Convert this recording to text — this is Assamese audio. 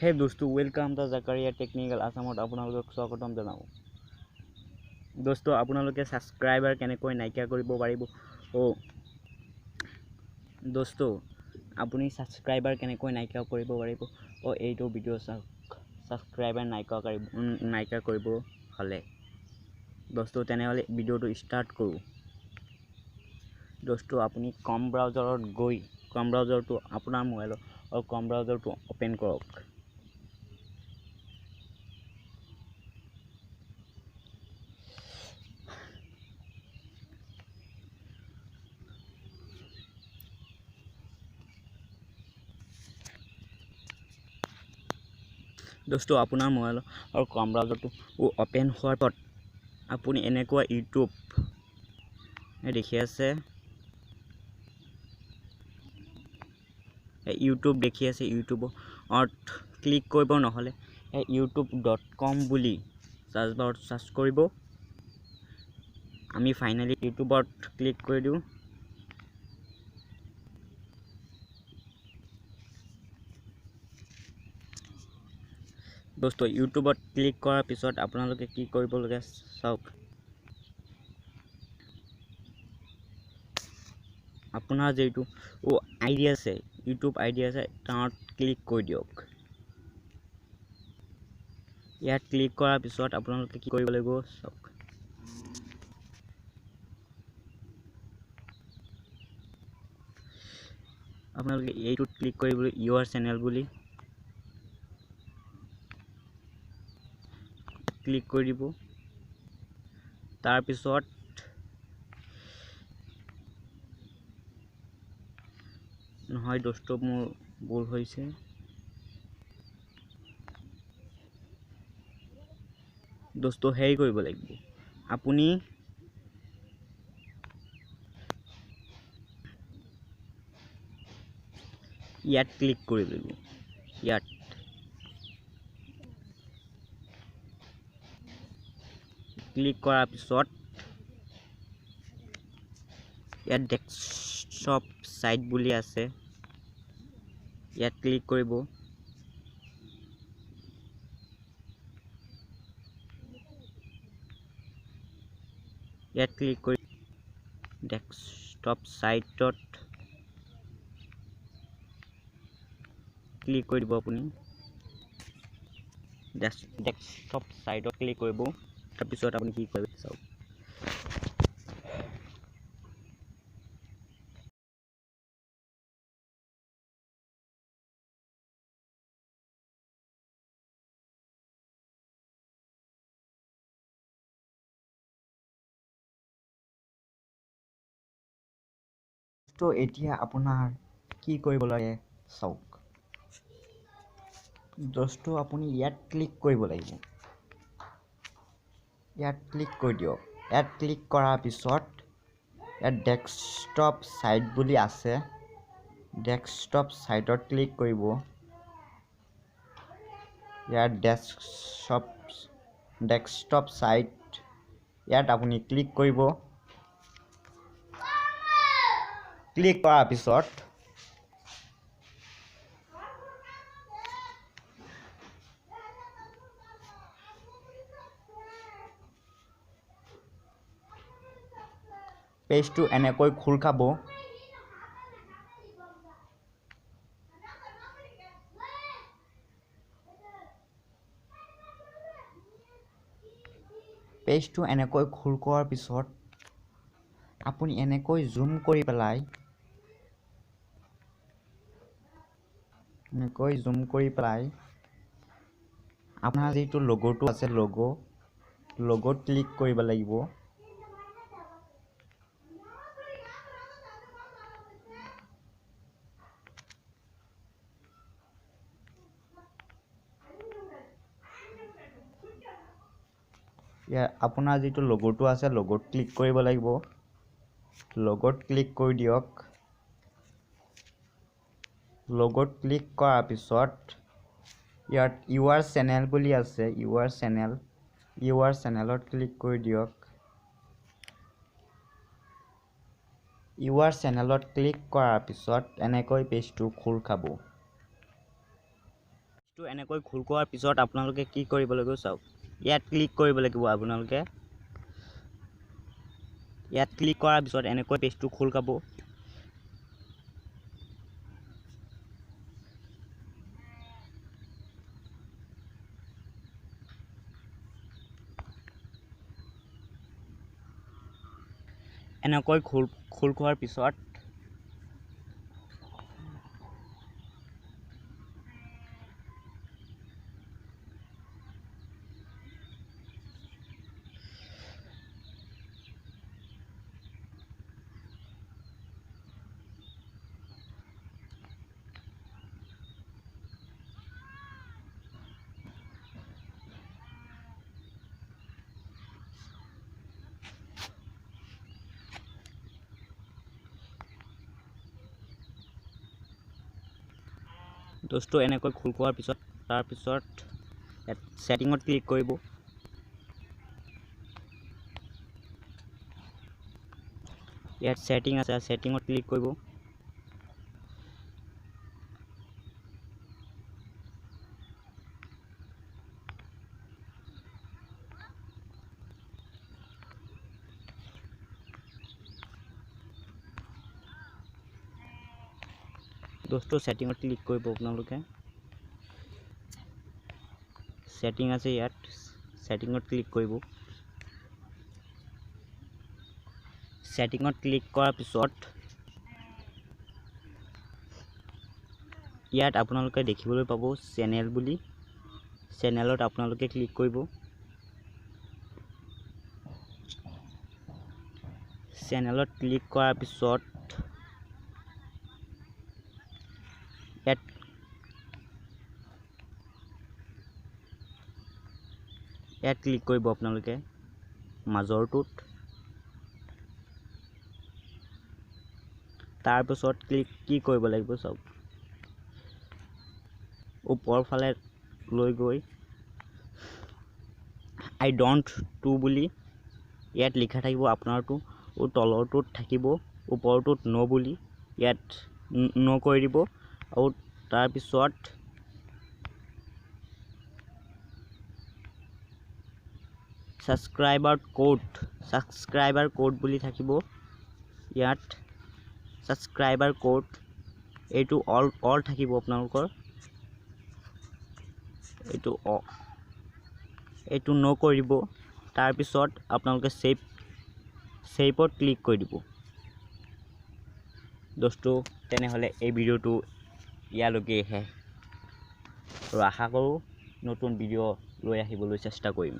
Hey dosto, welcome to Zakaria Technical Assamot আপোনালোকক স্বাগতম জনাও। দোস্ত আপোনালোকে সাবস্ক্ৰাইবাৰ কেনেকৈ নাইকিয়া কৰিব পাৰিব দোস্ত আপুনি সাবস্ক্ৰাইবাৰ কেনেকৈ নাইকিয়া কৰিব পাৰিব এইটো ভিডিও চাওক। সাবস্ক্ৰাইবাৰ নাইকিয়া কৰিব হলে দোস্ত তেনেহলে ভিডিওটো স্টাৰ্ট কৰো। দোস্ত আপুনি কম ব্ৰাউজাৰত গৈ কম ব্ৰাউজাৰটো আপোনাৰ মোবাইলৰ আৰু কম ব্ৰাউজাৰটো ওপেন কৰক। দোস্ত আপোনাৰ মোবাইল আৰু কম ব্ৰাউজাৰটো ওপেন হোৱাৰ পৰ আপুনি এনেকুৱা ইউটিউব দেখি আছে ইউটিউবত ক্লিক কৰিব নহলে youtube.com বুলি সাৰ্চ বাৰত সাৰ্চ কৰিব। আমি ফাইনালি ইউটিউবত ক্লিক কৰি দিও। দোস্ত ইউটিউবত ক্লিক কৰাৰ পিছত আপোনালোকে কি কৰিব লাগে চাওক। আপোনাৰ যেটো আইডি আছে ইউটিউব আইডি আছে তাত ক্লিক কৰি দিয়ক। ইয়াত ক্লিক কৰাৰ পিছত আপোনালোকে কি কৰিব লাগিব চাওক। আপোনালোকে এইটোত ক্লিক কৰিবলৈ ইউৰ চেনেল বুলি ক্লিক কৰি দিব। তাৰ পিছত নহয় দোস্ত মোৰ ভুল হৈছে। দোস্ত হেৰি কৰিব লাগিব আপুনি ইয়াত ক্লিক কৰিব লাগিব। ইয়াত ক্লিক কৰাৰ পিছত ইয়াত ডেস্কটপ সাইট বুলি আছে ইয়াত ক্লিক কৰিব। ইয়াত ক্লিক কৰি ডেস্কটপ সাইটত ক্লিক কৰি দিব। আপুনি ডেস্কটপ সাইটত ক্লিক কৰিব। তাৰ পিছত আপুনি কি কৰিব চাওক। তো এতিয়া আপোনাৰ কি কৰিব লাগে চাওক। দোস্ত আপুনি ইয়াত ক্লিক কৰিব লাগিব। ইয়াত ক্লিক কৰি দিয়ক। ইয়াত ক্লিক কৰাৰ পিছত ইয়াত ডেস্কটপ সাইট বুলি আছে ডেস্কটপ সাইটত ক্লিক কৰিব। ইয়াত ডেস্কটপ সাইট ইয়াত আপুনি ক্লিক কৰিব। ক্লিক কৰাৰ পিছত পেজটো এনেকৈ খোল খাব। পেজটো এনেকৈ খোল কৰাৰ পিছত আপুনি এনেকৈ জুম কৰি পেলাই আপোনাৰ যেটো লোগোটো আছে লোগোত ক্লিক কৰিব লাগিব। আপোনাৰ যেটো লোগোটো আছে লোগোত ক্লিক কৰিব লাগিব। লোগোত ক্লিক কৰি দিয়ক। লোগোত ক্লিক কৰাৰ পিছত ইয়াত ইউৰ চেনেল বুলি আছে ইউৰ চেনেলত ক্লিক কৰি দিয়ক। ইউৰ চেনেলত ক্লিক কৰাৰ পিছত এনেকৈ পেজটো খোল খাব। তো এনেকৈ খোল কৰাৰ পিছত আপোনালোকে কি কৰিব লাগিব চাওক ইয়াত ক্লিক কৰিব লাগিব আপোনালোকে ইয়াত ক্লিক কৰাৰ পিছত এনেকৈ পেজটো খোল খাব এনেকৈ খোল খোৱাৰ পিছত দোস্তো এনেকৈ খোল খোৱাৰ পিছত তাৰ পিছত সেটিংত ক্লিক কৰিব ইয়াত সেটিং আছে সেটিংত ক্লিক কৰিব দোস্তো সেটিংত ক্লিক কৰিব আপোনালোকে সেটিং আছে ইয়াত সেটিংত ক্লিক কৰিব সেটিংত ক্লিক কৰাৰ পিছত ইয়াত আপোনালোকে দেখিবলৈ পাব চেনেল বুলি চেনেলত আপোনালোকে ক্লিক কৰিব চেনেলত ক্লিক কৰাৰ পিছত ইয়াত ক্লিক কৰিব আপোনালোকে মাজৰটোত তাৰ পিছত কি কৰিব লাগিব চাওক ওপৰ ফালে লৈ গৈ আই ডোন্ট টু বুলি ইয়াত লিখা থাকিব আপোনাৰটো ও তলৰটোত থাকিব ওপৰটোত নো বুলি ইয়াত নো কৰি দিব আৰু তাৰ পিছত সাবস্ক্ৰাইবাৰ কোড বুলি থাকিব ইয়াত সাবস্ক্ৰাইবাৰ কোড এইটো অল থাকিব আপোনালোকৰ এইটো নো কৰিব তাৰ পিছত আপোনালোকে সেভত ক্লিক কৰি দিব দোস্তো তেনেহলে এই ভিডিওটো ইয়ালৈকেহে আৰু আশা কৰোঁ নতুন ভিডিও লৈ আহিবলৈ চেষ্টা কৰিম